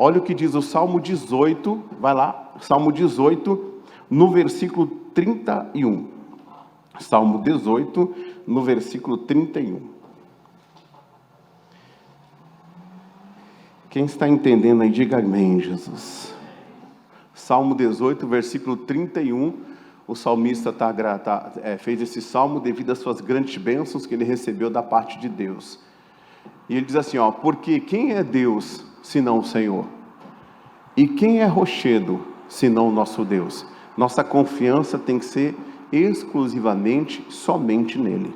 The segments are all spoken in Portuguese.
Olha o que diz o Salmo 18, vai lá, Salmo 18, no versículo 31. Salmo 18, no versículo 31. Quem está entendendo aí, diga amém, Jesus. Salmo 18, versículo 31, o salmista fez esse salmo devido às suas grandes bênçãos que ele recebeu da parte de Deus. E ele diz assim, porque quem é Deus, senão o Senhor? E quem é rochedo, senão o nosso Deus? Nossa confiança tem que ser exclusivamente, somente nele.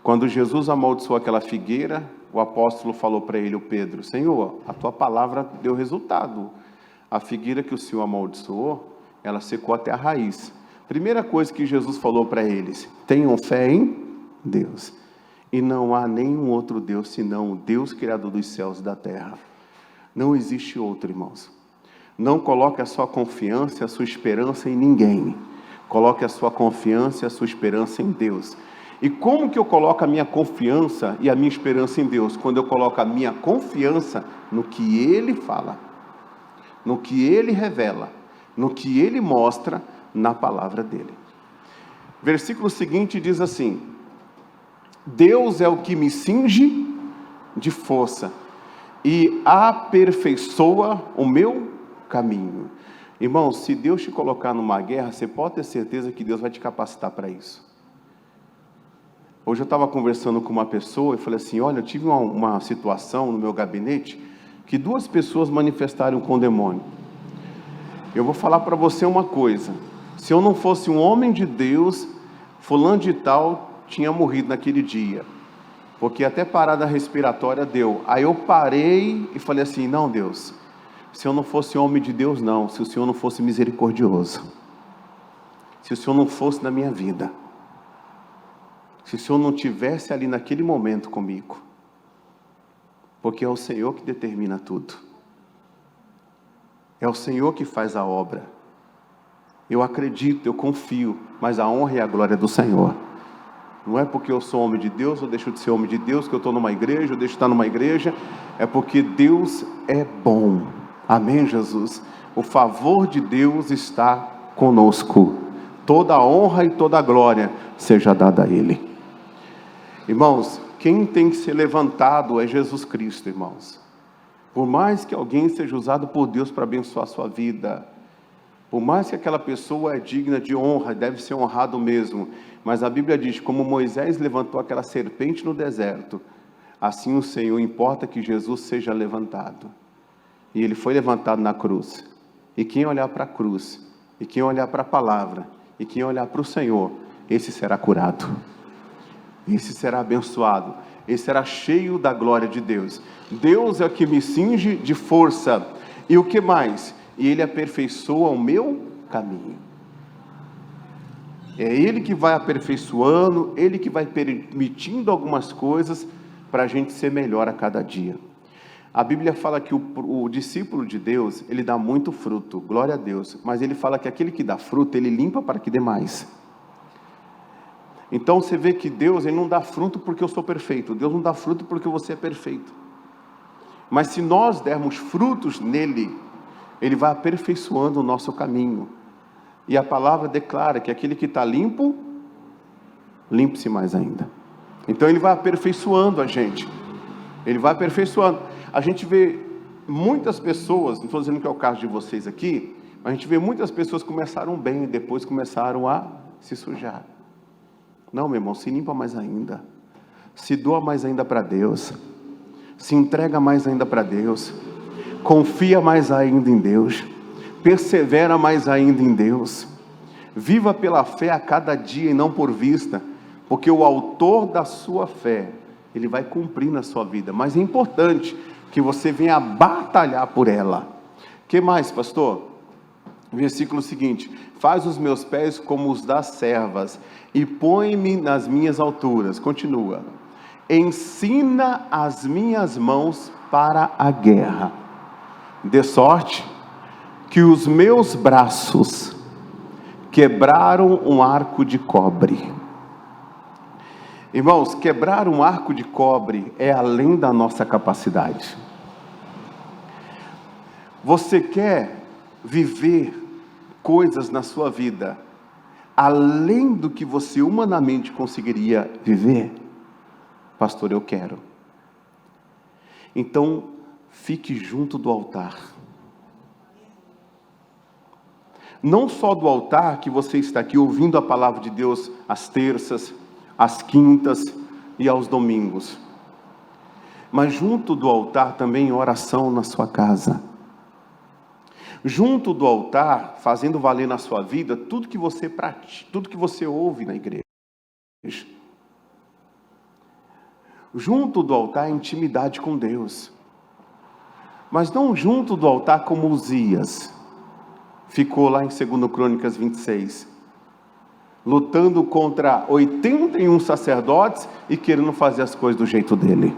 Quando Jesus amaldiçoou aquela figueira, o apóstolo falou para ele, o Pedro, Senhor, a tua palavra deu resultado. A figueira que o Senhor amaldiçoou, ela secou até a raiz. Primeira coisa que Jesus falou para eles, tenham fé em Deus. E não há nenhum outro Deus, senão o Deus criador dos céus e da terra. Não existe outro, irmãos. Não coloque a sua confiança e a sua esperança em ninguém. Coloque a sua confiança e a sua esperança em Deus. E como que eu coloco a minha confiança e a minha esperança em Deus? Quando eu coloco a minha confiança no que Ele fala, no que Ele revela, no que Ele mostra na palavra dEle. Versículo seguinte diz assim, Deus é o que me cinge de força e aperfeiçoa o meu caminho. Irmão, se Deus te colocar numa guerra, você pode ter certeza que Deus vai te capacitar para isso. Hoje eu estava conversando com uma pessoa e falei assim, olha, eu tive uma situação no meu gabinete que 2 pessoas manifestaram com o demônio. Eu vou falar para você uma coisa, se eu não fosse um homem de Deus, fulano de tal tinha morrido naquele dia, porque até parada respiratória deu. Aí eu parei e falei assim, não Deus, se eu não fosse homem de Deus não, se o Senhor não fosse misericordioso, se o Senhor não fosse na minha vida, se o Senhor não tivesse ali naquele momento comigo, porque é o Senhor que determina tudo, é o Senhor que faz a obra, eu acredito, eu confio, mas a honra e a glória é do Senhor. Não é porque eu sou homem de Deus, ou deixo de ser homem de Deus, que eu estou numa igreja, ou deixo de estar numa igreja, é porque Deus é bom, amém Jesus? O favor de Deus está conosco, toda a honra e toda a glória seja dada a Ele. Irmãos, quem tem que ser levantado é Jesus Cristo, irmãos. Por mais que alguém seja usado por Deus para abençoar a sua vida, por mais que aquela pessoa é digna de honra, deve ser honrado mesmo, mas a Bíblia diz, como Moisés levantou aquela serpente no deserto, assim o Senhor importa que Jesus seja levantado. E Ele foi levantado na cruz. E quem olhar para a cruz, e quem olhar para a palavra, e quem olhar para o Senhor, esse será curado. Esse será abençoado, esse será cheio da glória de Deus. Deus é o que me cinge de força. E o que mais? E Ele aperfeiçoa o meu caminho. É Ele que vai aperfeiçoando, Ele que vai permitindo algumas coisas para a gente ser melhor a cada dia. A Bíblia fala que o discípulo de Deus, ele dá muito fruto, glória a Deus. Mas Ele fala que aquele que dá fruto, Ele limpa para que dê mais. Então você vê que Deus, Ele não dá fruto porque eu sou perfeito. Deus não dá fruto porque você é perfeito. Mas se nós dermos frutos nele, Ele vai aperfeiçoando o nosso caminho. E a palavra declara que aquele que está limpo, limpe-se mais ainda. Então Ele vai aperfeiçoando a gente. Ele vai aperfeiçoando. A gente vê muitas pessoas, não estou dizendo que é o caso de vocês aqui, mas a gente vê muitas pessoas que começaram bem e depois começaram a se sujar. Não, meu irmão, se limpa mais ainda, se doa mais ainda para Deus, se entrega mais ainda para Deus, confia mais ainda em Deus, persevera mais ainda em Deus, viva pela fé a cada dia e não por vista, porque o autor da sua fé, Ele vai cumprir na sua vida, mas é importante que você venha batalhar por ela. O que mais, pastor? Versículo seguinte, faz os meus pés como os das servas, e põe-me nas minhas alturas. Continua, ensina as minhas mãos para a guerra, de sorte que os meus braços quebraram um arco de cobre. Irmãos, quebrar um arco de cobre é além da nossa capacidade. Você quer viver coisas na sua vida além do que você humanamente conseguiria viver? Pastor, eu quero. Então, fique junto do altar. Não só do altar que você está aqui ouvindo a palavra de Deus às terças, às quintas e aos domingos, mas junto do altar também em oração na sua casa. Junto do altar, fazendo valer na sua vida tudo que você pratica, tudo que você ouve na igreja. Junto do altar, intimidade com Deus. Mas não junto do altar como Uzias ficou lá em 2 Crônicas 26, lutando contra 81 sacerdotes e querendo fazer as coisas do jeito dele,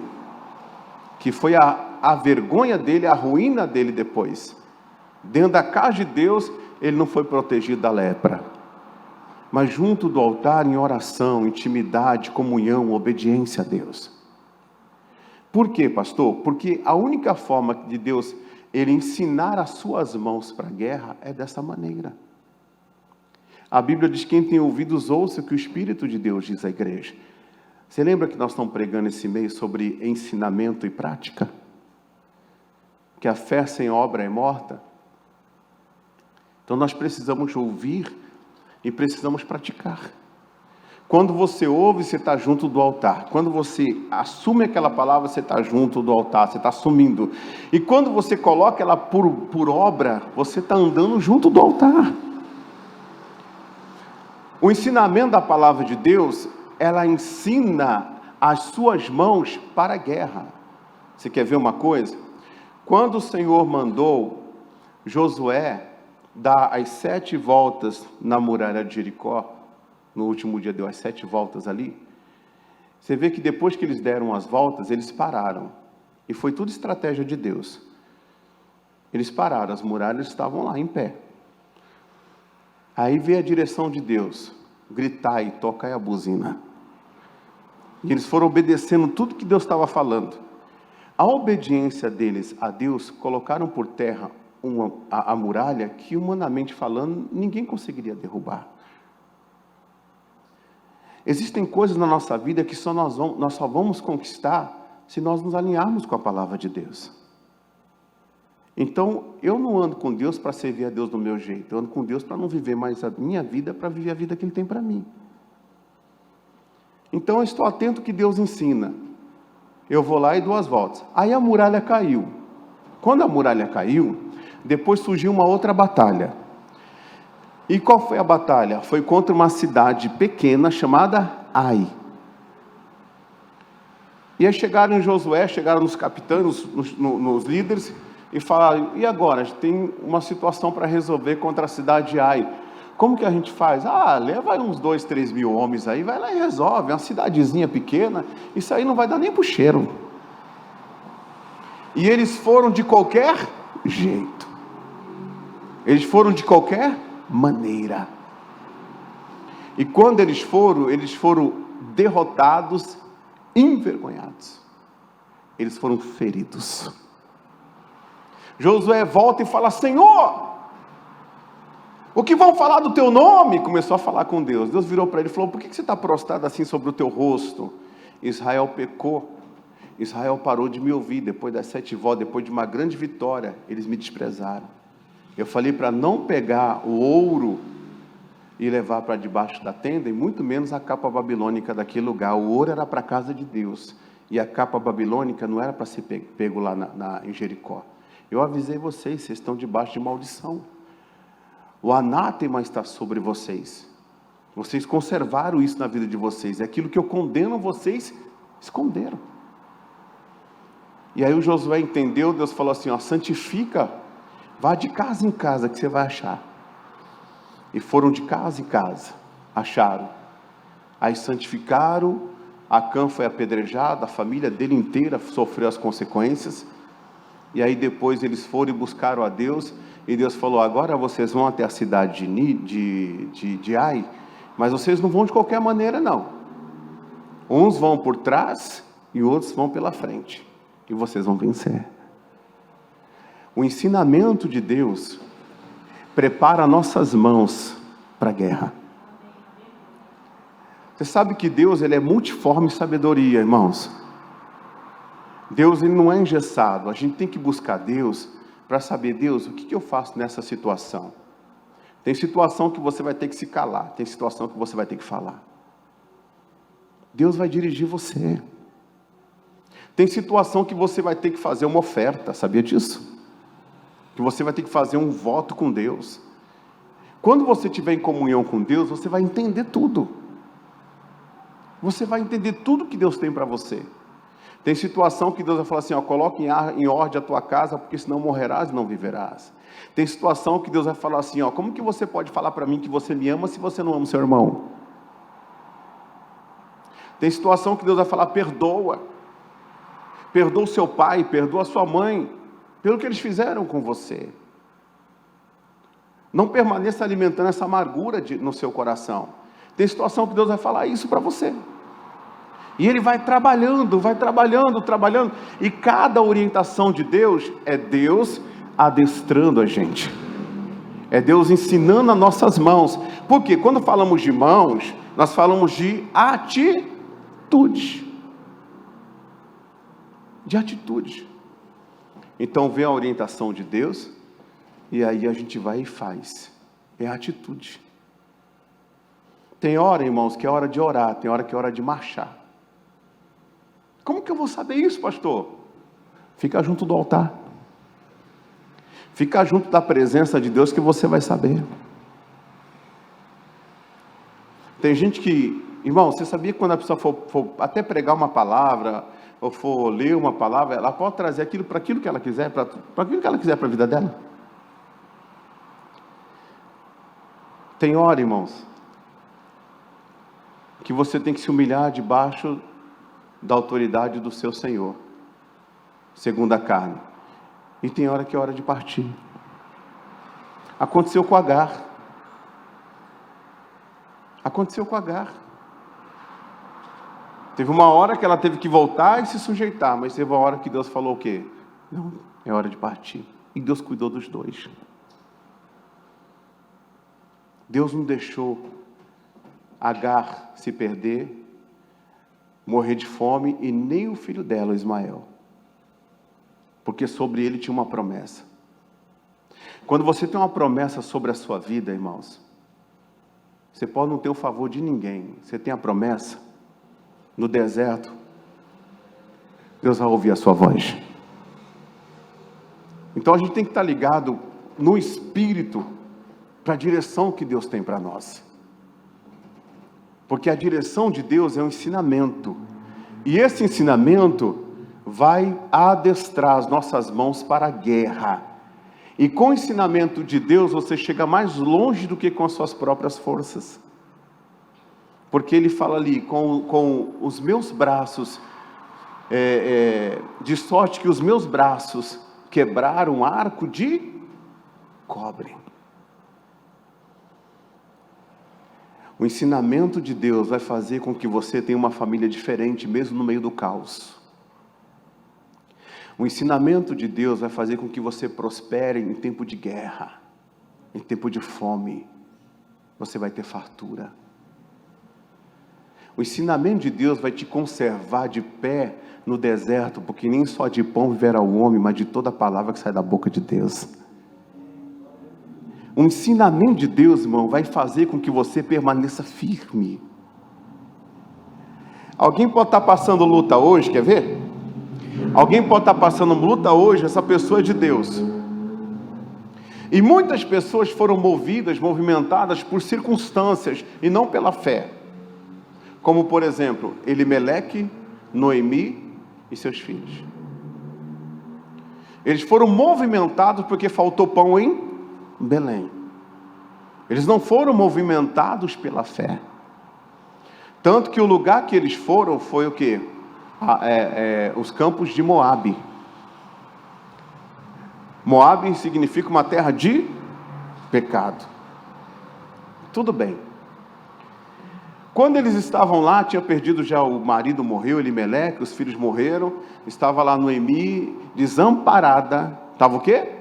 que foi a vergonha dele, a ruína dele depois. Dentro da casa de Deus, ele não foi protegido da lepra, mas junto do altar, em oração, intimidade, comunhão, obediência a Deus. Por quê, pastor? Porque a única forma de Deus ele ensinar as suas mãos para a guerra é dessa maneira. A Bíblia diz: quem tem ouvidos ouça o que o Espírito de Deus diz à igreja. Você lembra que nós estamos pregando esse mês sobre ensinamento e prática? Que a fé sem obra é morta? Então nós precisamos ouvir e precisamos praticar. Quando você ouve, você está junto do altar. Quando você assume aquela palavra, você está junto do altar, você está assumindo. E quando você coloca ela por obra, você está andando junto do altar. O ensinamento da palavra de Deus, ela ensina as suas mãos para a guerra. Você quer ver uma coisa? Quando o Senhor mandou Josué dar as 7 voltas na muralha de Jericó, no último dia deu as 7 voltas ali, você vê que depois que eles deram as voltas, eles pararam, e foi tudo estratégia de Deus. Eles pararam, as muralhas estavam lá em pé. Aí veio a direção de Deus: gritai, tocai a buzina. E eles foram obedecendo tudo que Deus estava falando. A obediência deles a Deus, colocaram por terra a muralha que, humanamente falando, ninguém conseguiria derrubar. Existem coisas na nossa vida que nós só vamos conquistar se nós nos alinharmos com a palavra de Deus. Então, eu não ando com Deus para servir a Deus do meu jeito. Eu ando com Deus para não viver mais a minha vida, para viver a vida que Ele tem para mim. Então, eu estou atento ao que Deus ensina. Eu vou lá e dou as voltas. Aí a muralha caiu. Quando a muralha caiu, depois surgiu uma outra batalha. E qual foi a batalha? Foi contra uma cidade pequena chamada Ai. E aí chegaram em Josué, chegaram nos capitães, nos líderes, e falaram: e agora? A gente tem uma situação para resolver contra a cidade de Ai. Como que a gente faz? Leva aí uns 2, 3 mil homens aí, vai lá e resolve. É uma cidadezinha pequena, isso aí não vai dar nem pro cheiro. E eles foram de qualquer jeito. Eles foram de qualquer maneira. E quando eles foram derrotados, envergonhados. Eles foram feridos. Josué volta e fala: Senhor, o que vão falar do teu nome? Começou a falar com Deus. Deus virou para ele e falou: por que você está prostrado assim sobre o teu rosto? Israel pecou. Israel parou de me ouvir. Depois das 7 voltas, depois de uma grande vitória, eles me desprezaram. Eu falei para não pegar o ouro e levar para debaixo da tenda, e muito menos a capa babilônica daquele lugar. O ouro era para a casa de Deus, e a capa babilônica não era para ser pego lá em Jericó. Eu avisei vocês estão debaixo de maldição. O anátema está sobre vocês. Vocês conservaram isso na vida de vocês. É aquilo que eu condeno, vocês esconderam. E aí o Josué entendeu. Deus falou assim: santifica, vá de casa em casa que você vai achar. E foram de casa em casa, acharam. Aí santificaram. Acã foi apedrejado, a família dele inteira sofreu as consequências. E aí depois eles foram e buscaram a Deus, e Deus falou: agora vocês vão até a cidade de Ai, mas vocês não vão de qualquer maneira não. Uns vão por trás e outros vão pela frente, e vocês vão vencer. O ensinamento de Deus prepara nossas mãos para a guerra. Você sabe que Deus, ele é multiforme sabedoria, irmãos. Deus, ele não é engessado. A gente tem que buscar Deus para saber, Deus, o que eu faço nessa situação? Tem situação que você vai ter que se calar, tem situação que você vai ter que falar. Deus vai dirigir você. Tem situação que você vai ter que fazer uma oferta, sabia disso? Que você vai ter que fazer um voto com Deus. Quando você estiver em comunhão com Deus, você vai entender tudo. Você vai entender tudo que Deus tem para você. Tem situação que Deus vai falar assim, ó, coloque em ordem a tua casa, porque senão morrerás e não viverás. Tem situação que Deus vai falar assim, ó, como que você pode falar para mim que você me ama se você não ama o seu irmão? Tem situação que Deus vai falar, perdoa. Perdoa o seu pai, perdoa a sua mãe, pelo que eles fizeram com você. Não permaneça alimentando essa amargura no seu coração. Tem situação que Deus vai falar isso para você. E Ele vai trabalhando. E cada orientação de Deus é Deus adestrando a gente. É Deus ensinando as nossas mãos. Porque quando falamos de mãos, nós falamos de atitude. De atitude. Então vem a orientação de Deus, e aí a gente vai e faz. É a atitude. Tem hora, irmãos, que é hora de orar, tem hora que é hora de marchar. Como que eu vou saber isso, pastor? Fica junto do altar. Fica junto da presença de Deus que você vai saber. Tem gente que, irmão, você sabia que quando a pessoa for até pregar uma palavra, ou for ler uma palavra, ela pode trazer aquilo para aquilo que ela quiser, para aquilo que ela quiser para a vida dela? Tem hora, irmãos, que você tem que se humilhar debaixo da autoridade do seu Senhor, segundo a carne. E tem hora que é hora de partir. Aconteceu com Agar. Teve uma hora que ela teve que voltar e se sujeitar, mas teve uma hora que Deus falou o quê? Não, é hora de partir. E Deus cuidou dos dois. Deus não deixou Agar se perder, morrer de fome, e nem o filho dela, Ismael. Porque sobre ele tinha uma promessa. Quando você tem uma promessa sobre a sua vida, irmãos, você pode não ter o favor de ninguém. Você tem a promessa, no deserto, Deus vai ouvir a sua voz. Então a gente tem que estar ligado no Espírito, para a direção que Deus tem para nós. Porque a direção de Deus é um ensinamento. E esse ensinamento vai adestrar as nossas mãos para a guerra. E com o ensinamento de Deus, você chega mais longe do que com as suas próprias forças. Porque ele fala ali, com os meus braços, de sorte que os meus braços quebraram um arco de cobre. O ensinamento de Deus vai fazer com que você tenha uma família diferente, mesmo no meio do caos. O ensinamento de Deus vai fazer com que você prospere em tempo de guerra, em tempo de fome. Você vai ter fartura. O ensinamento de Deus vai te conservar de pé no deserto, porque nem só de pão viverá o homem, mas de toda a palavra que sai da boca de Deus. O ensinamento de Deus, irmão, vai fazer com que você permaneça firme. Alguém pode estar passando luta hoje, quer ver? Alguém pode estar passando luta hoje, essa pessoa é de Deus. E muitas pessoas foram movimentadas por circunstâncias e não pela fé. Como, por exemplo, Elimeleque, Noemi e seus filhos. Eles foram movimentados porque faltou pão em Belém. Eles não foram movimentados pela fé. Tanto que o lugar que eles foram foi o quê? Os campos de Moabe. Moabe significa uma terra de pecado. Tudo bem. Quando eles estavam lá, tinha perdido já, o marido morreu, Elimeleque, os filhos morreram, estava lá Noemi, desamparada. Estava o quê?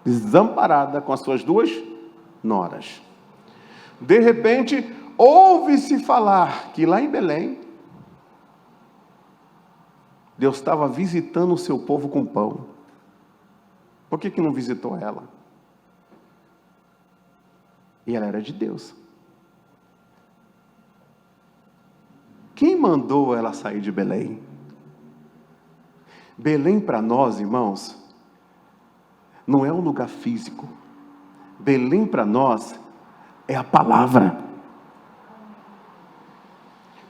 desamparada com as suas 2 noras. De repente, ouve-se falar que lá em Belém, Deus estava visitando o seu povo com pão. Por que não visitou ela? E ela era de Deus. Quem mandou ela sair de Belém? Belém para nós, irmãos, não é um lugar físico. Belém para nós é a palavra.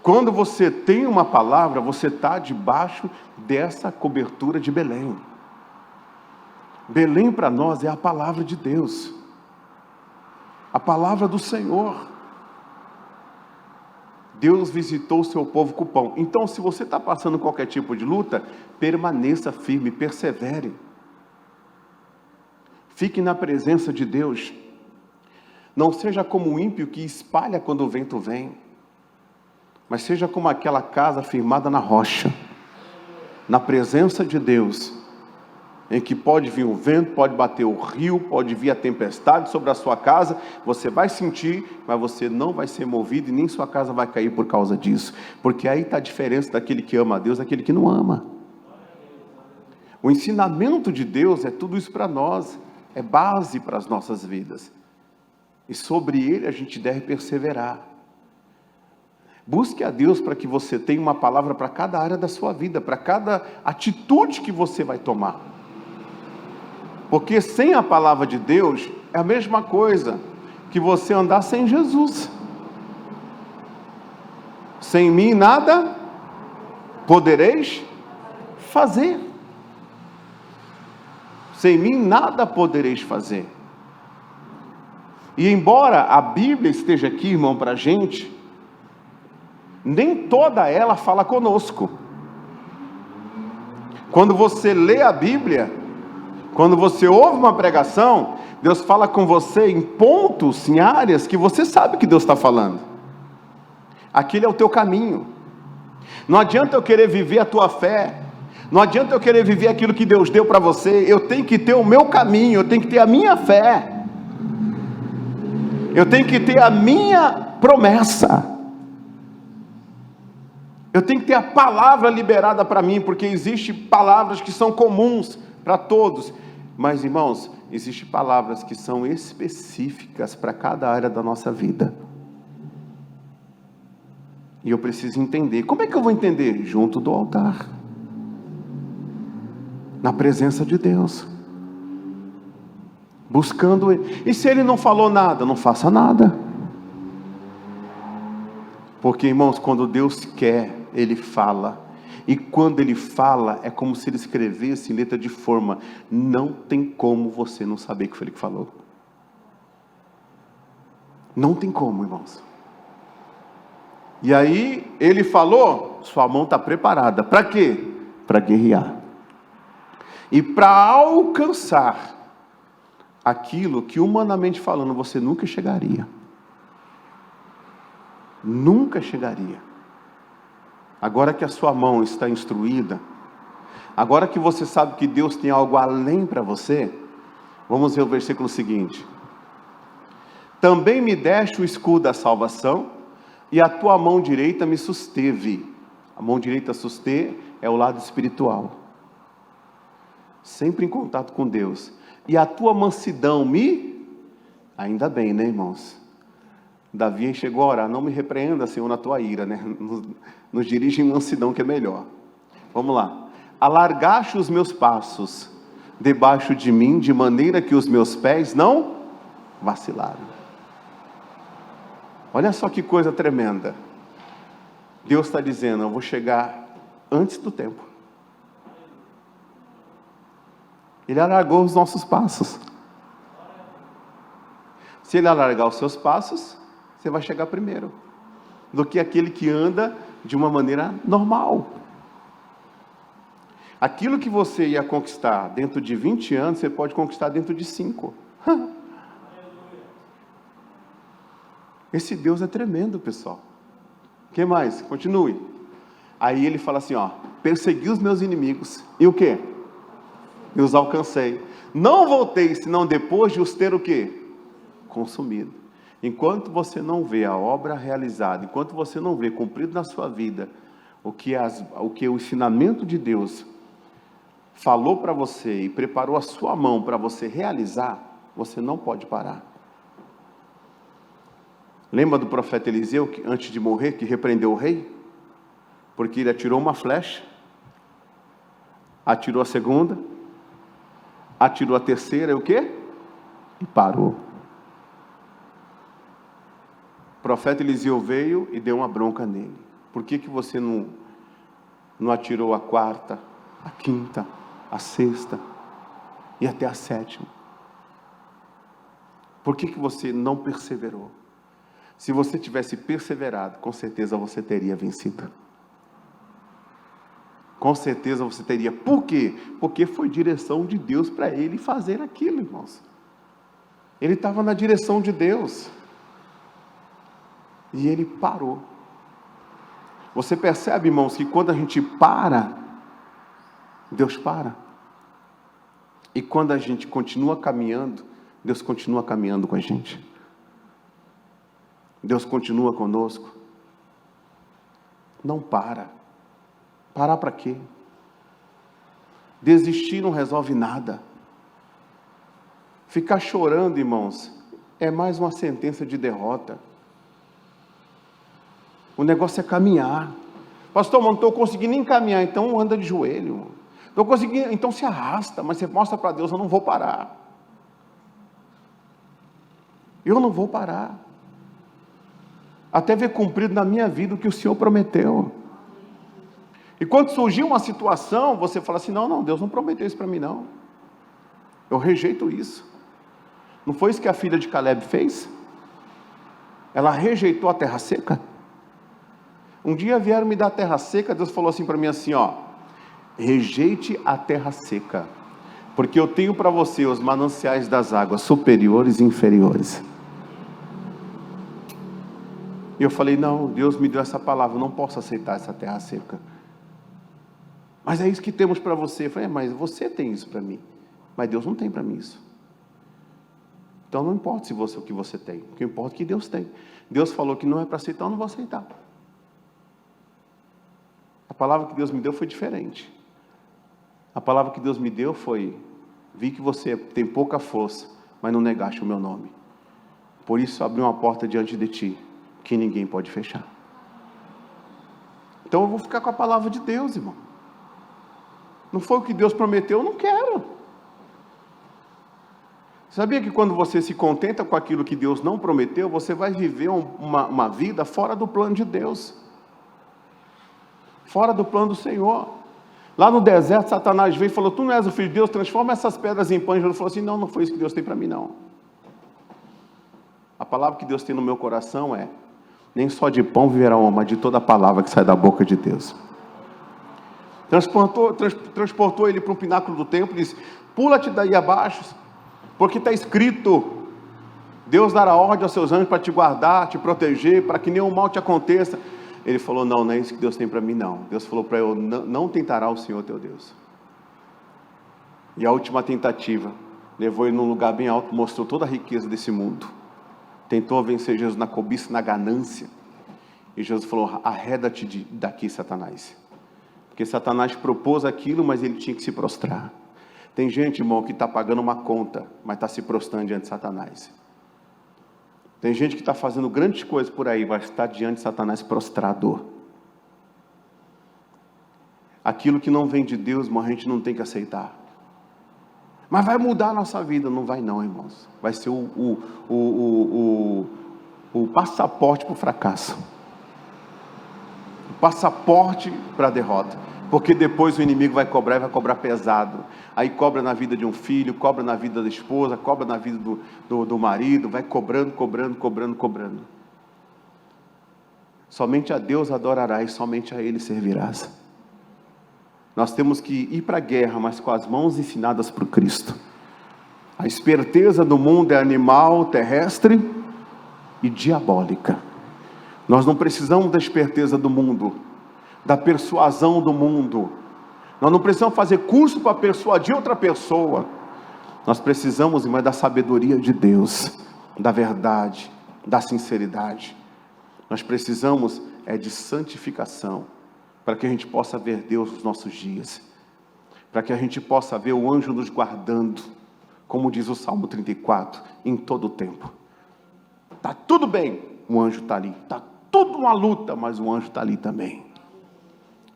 Quando você tem uma palavra, você está debaixo dessa cobertura de Belém. Belém para nós é a palavra de Deus, a palavra do Senhor. Deus visitou o seu povo com pão. Então, se você está passando qualquer tipo de luta, permaneça firme, persevere. Fique na presença de Deus. Não seja como o ímpio que espalha quando o vento vem, mas seja como aquela casa firmada na rocha, na presença de Deus, em que pode vir o vento, pode bater o rio, pode vir a tempestade sobre a sua casa, você vai sentir, mas você não vai ser movido e nem sua casa vai cair por causa disso, porque aí está a diferença daquele que ama a Deus, daquele que não ama. O ensinamento de Deus é tudo isso para nós, é base para as nossas vidas, e sobre ele a gente deve perseverar. Busque a Deus para que você tenha uma palavra para cada área da sua vida, para cada atitude que você vai tomar. Porque sem a palavra de Deus, é a mesma coisa que você andar sem Jesus. Sem mim nada podereis fazer. Sem mim nada podereis fazer. E embora a Bíblia esteja aqui, irmão, para a gente, nem toda ela fala conosco. Quando você lê a Bíblia, quando você ouve uma pregação, Deus fala com você em pontos, em áreas que você sabe que Deus está falando. Aquele é o teu caminho. Não adianta eu querer viver a tua fé, não adianta eu querer viver aquilo que Deus deu para você. Eu tenho que ter o meu caminho, eu tenho que ter a minha fé, eu tenho que ter a minha promessa, eu tenho que ter a palavra liberada para mim, porque existem palavras que são comuns para todos, mas irmãos, existem palavras que são específicas para cada área da nossa vida, e eu preciso entender. Como é que eu vou entender? Junto do altar, na presença de Deus, buscando Ele. E se Ele não falou nada, não faça nada, porque irmãos, quando Deus quer, Ele fala, e quando Ele fala, é como se Ele escrevesse em letra de forma, não tem como você não saber que foi Ele que falou, não tem como, irmãos. E aí, Ele falou, sua mão está preparada, para quê? Para guerrear, e para alcançar aquilo que humanamente falando, você nunca chegaria, nunca chegaria. Agora que a sua mão está instruída, agora que você sabe que Deus tem algo além para você, vamos ver o versículo seguinte: também me deste o escudo da salvação, e a tua mão direita me susteve. A mão direita suster é o lado espiritual, sempre em contato com Deus. E a tua mansidão me, ainda bem, né, irmãos? Davi chegou a orar, não me repreenda, Senhor, na tua ira, né? Nos dirige em mansidão, que é melhor. Vamos lá. Alargaste os meus passos debaixo de mim, de maneira que os meus pés não vacilaram. Olha só que coisa tremenda. Deus está dizendo, eu vou chegar antes do tempo. Ele alargou os nossos passos. Se Ele alargar os seus passos, você vai chegar primeiro do que aquele que anda de uma maneira normal. Aquilo que você ia conquistar dentro de 20 anos, você pode conquistar dentro de 5. Esse Deus é tremendo, pessoal. O que mais? Continue. Aí Ele fala assim, ó, persegui os meus inimigos, e o quê? E os alcancei. Não voltei, senão depois de os ter o quê? Consumido. Enquanto você não vê a obra realizada, enquanto você não vê cumprido na sua vida o que o ensinamento de Deus falou para você e preparou a sua mão para você realizar, você não pode parar. Lembra do profeta Eliseu, que antes de morrer, que repreendeu o rei? Porque ele atirou uma flecha, atirou a segunda, atirou a terceira, e o quê? E parou. O profeta Eliseu veio e deu uma bronca nele. Por que você não atirou a quarta, a quinta, a sexta e até a sétima? Por que você não perseverou? Se você tivesse perseverado, com certeza você teria vencido. Com certeza você teria. Por quê? Porque foi direção de Deus para ele fazer aquilo, irmãos. Ele estava na direção de Deus. E ele parou. Você percebe, irmãos, que quando a gente para, Deus para. E quando a gente continua caminhando, Deus continua caminhando com a gente. Deus continua conosco. Não para. Parar para quê? Desistir não resolve nada. Ficar chorando, irmãos, é mais uma sentença de derrota. O negócio é caminhar. Pastor, não estou conseguindo nem caminhar, então anda de joelho. Estou conseguindo, então se arrasta, mas você mostra para Deus, eu não vou parar. Eu não vou parar. Até ver cumprido na minha vida o que o Senhor prometeu. E quando surgir uma situação, você fala assim, não, Deus não prometeu isso para mim não. Eu rejeito isso. Não foi isso que a filha de Caleb fez? Ela rejeitou a terra seca. Um dia vieram me dar terra seca, Deus falou assim para mim assim, rejeite a terra seca, porque eu tenho para você os mananciais das águas superiores e inferiores. E eu falei, não, Deus me deu essa palavra, eu não posso aceitar essa terra seca. Mas é isso que temos para você. Eu falei, mas você tem isso para mim, mas Deus não tem para mim isso. Então não importa se você, o que você tem, o que importa é que Deus tem. Deus falou que não é para aceitar, eu não vou aceitar. A palavra que Deus me deu foi diferente. A palavra que Deus me deu foi, vi que você tem pouca força, mas não negaste o meu nome. Por isso abri uma porta diante de ti, que ninguém pode fechar. Então eu vou ficar com a palavra de Deus, irmão. Não foi o que Deus prometeu, eu não quero. Sabia que quando você se contenta com aquilo que Deus não prometeu, você vai viver uma vida fora do plano de Deus. Fora do plano do Senhor. Lá no deserto, Satanás veio e falou, tu não és o filho de Deus, transforma essas pedras em pães. Ele falou assim, não foi isso que Deus tem para mim não. A palavra que Deus tem no meu coração é, nem só de pão viverá o homem, mas de toda a palavra que sai da boca de Deus. Transportou ele para um pináculo do templo e disse, pula-te daí abaixo, porque está escrito, Deus dará ordem aos seus anjos para te guardar, te proteger, para que nenhum mal te aconteça. Ele falou, não é isso que Deus tem para mim não. Deus falou para eu, não tentará o Senhor teu Deus. E a última tentativa, levou ele num lugar bem alto, mostrou toda a riqueza desse mundo. Tentou vencer Jesus na cobiça, na ganância. E Jesus falou, arreda-te daqui, Satanás. Porque Satanás propôs aquilo, mas ele tinha que se prostrar. Tem gente, irmão, que está pagando uma conta, mas está se prostrando diante de Satanás. Tem gente que está fazendo grandes coisas por aí, vai estar diante de Satanás prostrado. Aquilo que não vem de Deus, irmão, a gente não tem que aceitar. Mas vai mudar a nossa vida? Não vai não, irmãos. Vai ser o passaporte para o fracasso. O passaporte para a derrota. Porque depois o inimigo vai cobrar e vai cobrar pesado. Aí cobra na vida de um filho, cobra na vida da esposa, cobra na vida do marido, vai cobrando. Somente a Deus adorarás, somente a Ele servirás. Nós temos que ir para a guerra, mas com as mãos ensinadas por Cristo. A esperteza do mundo é animal, terrestre e diabólica. Nós não precisamos da esperteza do mundo, da persuasão do mundo. Nós não precisamos fazer curso para persuadir outra pessoa. Nós precisamos, irmã, da sabedoria de Deus, da verdade, da sinceridade. Nós precisamos de santificação, para que a gente possa ver Deus nos nossos dias, para que a gente possa ver o anjo nos guardando, como diz o Salmo 34, em todo o tempo. Está tudo bem, o anjo está ali. Está tudo uma luta, mas o anjo está ali também.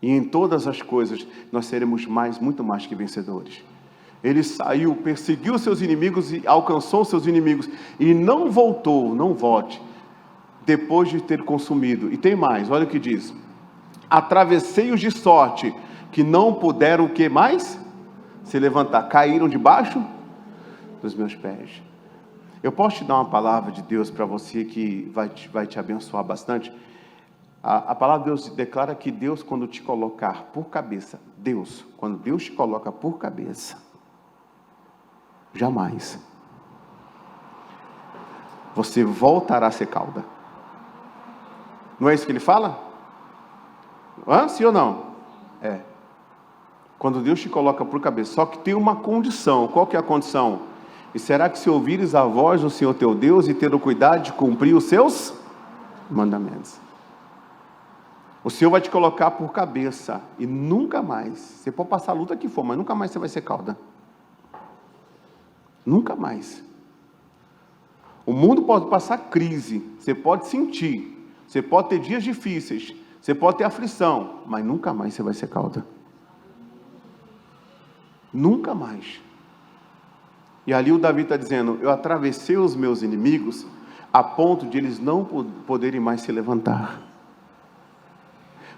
E em todas as coisas, nós seremos muito mais que vencedores. Ele saiu, perseguiu seus inimigos e alcançou seus inimigos. E não voltou, não volte, depois de ter consumido. E tem mais, olha o que diz. Atravessei-os de sorte, que não puderam o que mais? Se levantar. Caíram debaixo dos meus pés. Eu posso te dar uma palavra de Deus para você que vai te abençoar bastante? A palavra de Deus declara que Deus, quando te colocar por cabeça, quando Deus te coloca por cabeça, jamais você voltará a ser cauda. Não é isso que ele fala? Sim ou não? É. Quando Deus te coloca por cabeça. Só que tem uma condição. Qual que é a condição? E será que se ouvires a voz do Senhor teu Deus e ter o cuidado de cumprir os seus mandamentos? O Senhor vai te colocar por cabeça. E nunca mais. Você pode passar a luta que for, mas nunca mais você vai ser cauda. Nunca mais. O mundo pode passar crise. Você pode sentir. Você pode ter dias difíceis. Você pode ter aflição. Mas nunca mais você vai ser cauda. Nunca mais. E ali o Davi está dizendo, eu atravessei os meus inimigos a ponto de eles não poderem mais se levantar.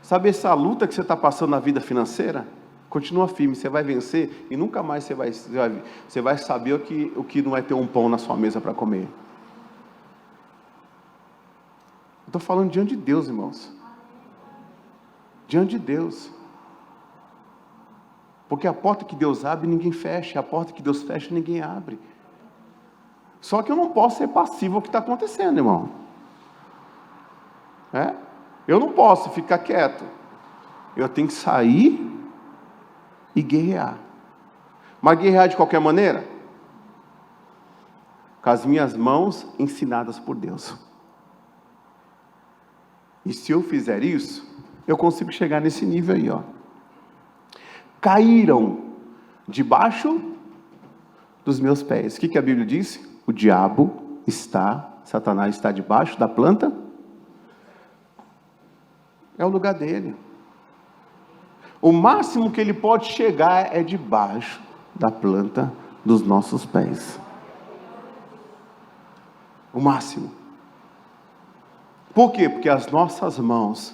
Sabe essa luta que você está passando na vida financeira? Continua firme, você vai vencer e nunca mais você vai saber o que não é ter um pão na sua mesa para comer. Estou falando diante de Deus, irmãos. Diante de Deus. Porque a porta que Deus abre, ninguém fecha. A porta que Deus fecha, ninguém abre. Só que eu não posso ser passivo ao que está acontecendo, irmão. Eu não posso ficar quieto. Eu tenho que sair e guerrear. Mas guerrear de qualquer maneira? Com as minhas mãos ensinadas por Deus. E se eu fizer isso, eu consigo chegar nesse nível aí, ó. Caíram debaixo dos meus pés. O que a Bíblia diz? O diabo Satanás está debaixo da planta. É o lugar dele. O máximo que ele pode chegar é debaixo da planta dos nossos pés. O máximo. Por quê? Porque as nossas mãos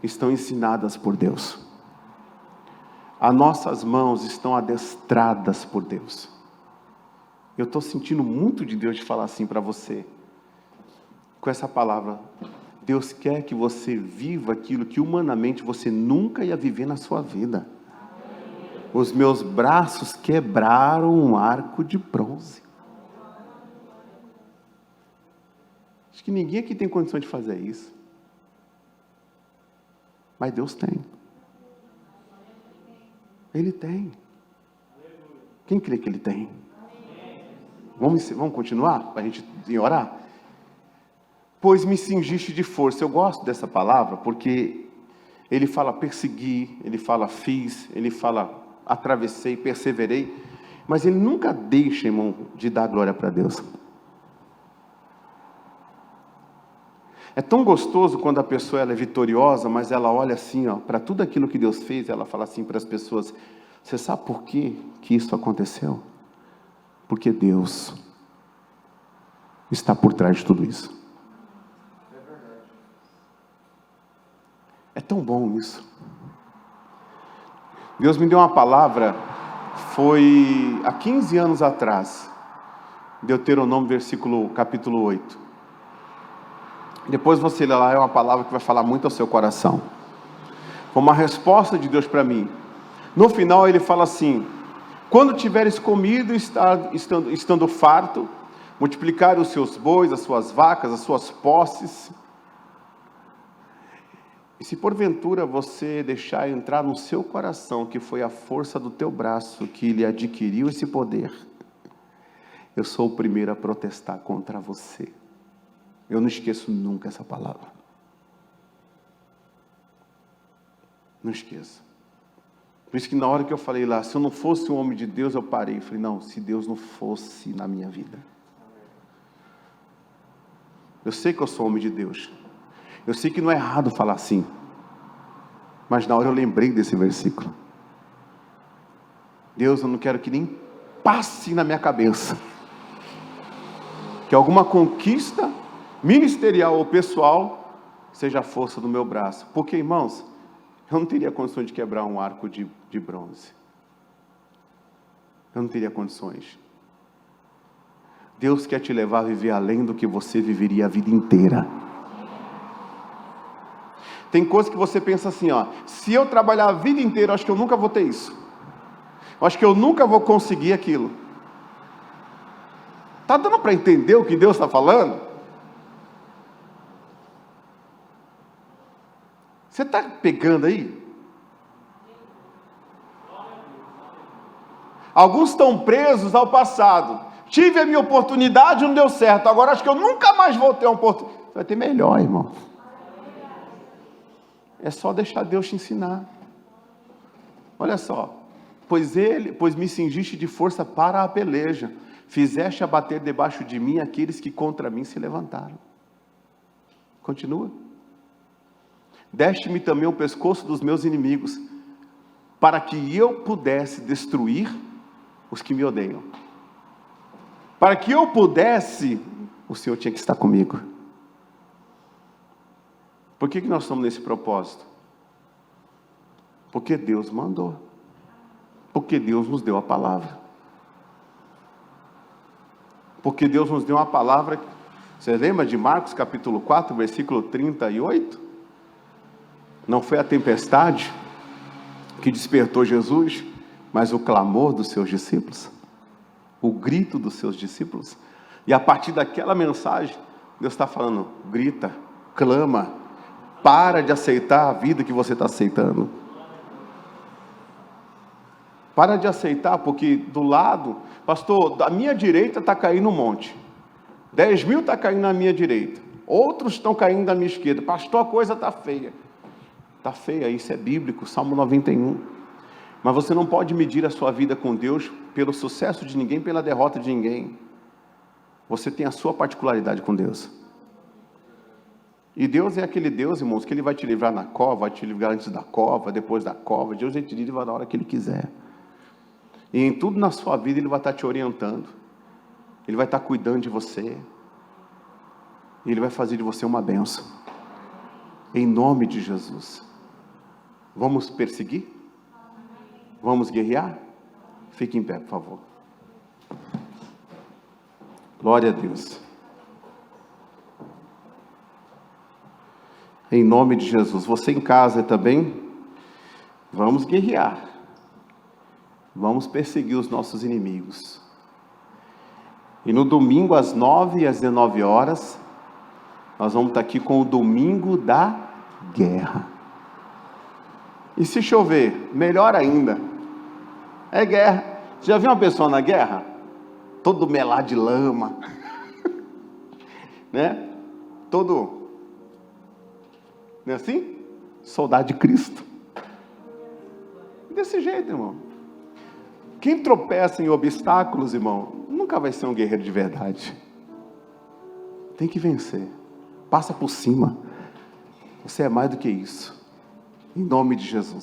estão ensinadas por Deus. As nossas mãos estão adestradas por Deus. Eu estou sentindo muito de Deus de falar assim para você. Com essa palavra. Deus quer que você viva aquilo que humanamente você nunca ia viver na sua vida. Os meus braços quebraram um arco de bronze. Acho que ninguém aqui tem condição de fazer isso. Mas Deus tem. Ele tem. Quem crê que Ele tem? Vamos continuar? Para a gente orar? Pois me cingiste de força. Eu gosto dessa palavra, porque ele fala persegui, ele fala fiz, ele fala atravessei, perseverei. Mas ele nunca deixa, irmão, de dar glória para Deus. É tão gostoso quando a pessoa ela é vitoriosa, mas ela olha assim, ó, para tudo aquilo que Deus fez, ela fala assim para as pessoas, você sabe por que isso aconteceu? Porque Deus está por trás de tudo isso. É tão bom isso. Deus me deu uma palavra, foi há 15 anos atrás, Deuteronômio capítulo 8. Depois você lê lá, é uma palavra que vai falar muito ao seu coração. Foi uma resposta de Deus para mim. No final ele fala assim, quando tiveres comido, estando farto, multiplicar os seus bois, as suas vacas, as suas posses, e se porventura você deixar entrar no seu coração, que foi a força do teu braço, que lhe adquiriu esse poder, eu sou o primeiro a protestar contra você. Eu não esqueço nunca essa palavra. Não esqueço. Por isso que na hora que eu falei lá, se eu não fosse um homem de Deus, eu parei. Eu falei, não, se Deus não fosse na minha vida. Eu sei que eu sou homem de Deus. Eu sei que não é errado falar assim. Mas na hora eu lembrei desse versículo. Deus, eu não quero que nem passe na minha cabeça que alguma conquista ministerial ou pessoal seja a força do meu braço. Porque, irmãos, eu não teria condições de quebrar um arco de bronze. Eu não teria condições. Deus quer te levar a viver além do que você viveria a vida inteira. Tem coisas que você pensa assim, ó, se eu trabalhar a vida inteira, eu acho que eu nunca vou ter isso. Eu acho que eu nunca vou conseguir aquilo. Está dando para entender o que Deus está falando? Você está pegando aí? Alguns estão presos ao passado. Tive a minha oportunidade e não deu certo. Agora acho que eu nunca mais vou ter uma oportunidade. Vai ter melhor, irmão. É só deixar Deus te ensinar. Olha só. Pois me cingiste de força para a peleja. Fizeste abater debaixo de mim aqueles que contra mim se levantaram. Continua. Deste-me também o pescoço dos meus inimigos, para que eu pudesse destruir os que me odeiam. Para que eu pudesse, o Senhor tinha que estar comigo. Por que nós estamos nesse propósito? Porque Deus mandou. Porque Deus nos deu a palavra. Porque Deus nos deu uma palavra. Você lembra de Marcos capítulo 4, versículo 38? Não foi a tempestade que despertou Jesus, mas o clamor dos seus discípulos, o grito dos seus discípulos. E a partir daquela mensagem, Deus está falando, grita, clama, para de aceitar a vida que você está aceitando. Para de aceitar, porque do lado, pastor, da minha direita está caindo um monte. 10.000 está caindo na minha direita. Outros estão caindo na minha esquerda. Pastor, a coisa está feia. Está feia, isso é bíblico, Salmo 91. Mas você não pode medir a sua vida com Deus pelo sucesso de ninguém, pela derrota de ninguém. Você tem a sua particularidade com Deus. E Deus é aquele Deus, irmãos, que Ele vai te livrar na cova, vai te livrar antes da cova, depois da cova. Deus vai te livrar na hora que Ele quiser. E em tudo na sua vida Ele vai estar te orientando. Ele vai estar cuidando de você. E Ele vai fazer de você uma bênção. Em nome de Jesus. Vamos perseguir? Vamos guerrear? Fique em pé, por favor. Glória a Deus. Em nome de Jesus. Você em casa também? Vamos guerrear. Vamos perseguir os nossos inimigos. E no domingo, às 9 e às 19 horas, nós vamos estar aqui com o domingo da guerra. E se chover, melhor ainda. É guerra. Você já viu uma pessoa na guerra? Todo melado de lama. Né? Todo... Não é assim? Soldado de Cristo. Desse jeito, irmão. Quem tropeça em obstáculos, irmão, nunca vai ser um guerreiro de verdade. Tem que vencer. Passa por cima. Você é mais do que isso. Em nome de Jesus.